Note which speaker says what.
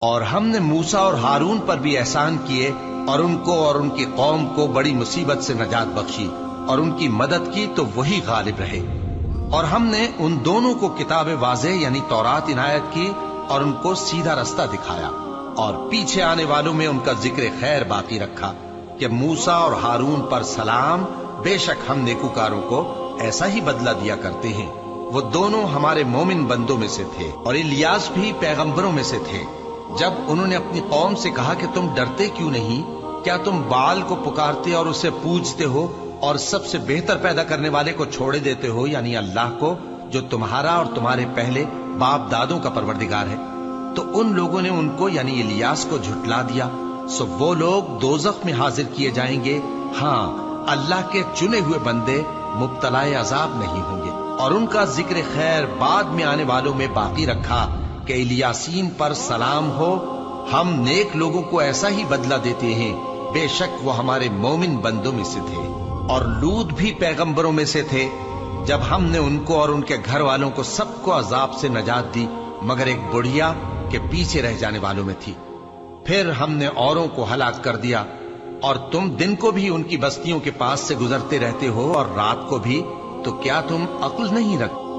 Speaker 1: اور ہم نے موسیٰ اور ہارون پر بھی احسان کیے اور ان کو اور ان کی قوم کو بڑی مصیبت سے نجات بخشی اور ان کی مدد کی تو وہی غالب رہے۔ اور ہم نے ان دونوں کو کتاب واضح یعنی تورات عنایت کی اور ان کو سیدھا رستہ دکھایا، اور پیچھے آنے والوں میں ان کا ذکر خیر باقی رکھا کہ موسیٰ اور ہارون پر سلام، بے شک ہم نیکوکاروں کو ایسا ہی بدلہ دیا کرتے ہیں۔ وہ دونوں ہمارے مومن بندوں میں سے تھے، اور الیاس بھی پیغمبروں میں سے تھے۔ جب انہوں نے اپنی قوم سے کہا کہ تم ڈرتے کیوں نہیں؟ کیا تم بال کو پکارتے اور اسے پوجتے ہو اور سب سے بہتر پیدا کرنے والے کو چھوڑے دیتے ہو، یعنی اللہ کو، جو تمہارا اور تمہارے پہلے باپ دادوں کا پروردگار ہے؟ تو ان لوگوں نے ان کو یعنی الیاس کو جھٹلا دیا، سو وہ لوگ دوزخ میں حاضر کیے جائیں گے۔ ہاں، اللہ کے چنے ہوئے بندے مبتلا عذاب نہیں ہوں گے۔ اور ان کا ذکر خیر بعد میں آنے والوں میں باقی رکھا کہ الیاسین پر سلام ہو، ہم نیک لوگوں کو ایسا ہی بدلہ دیتے ہیں، بے شک وہ ہمارے مومن بندوں میں سے تھے۔ اور لوط بھی پیغمبروں میں سے تھے، جب ہم نے ان کو اور ان کے گھر والوں کو سب کو عذاب سے نجات دی مگر ایک بڑھیا کہ پیچھے رہ جانے والوں میں تھی۔ پھر ہم نے اوروں کو ہلاک کر دیا، اور تم دن کو بھی ان کی بستیوں کے پاس سے گزرتے رہتے ہو اور رات کو بھی، تو کیا تم عقل نہیں رکھتے؟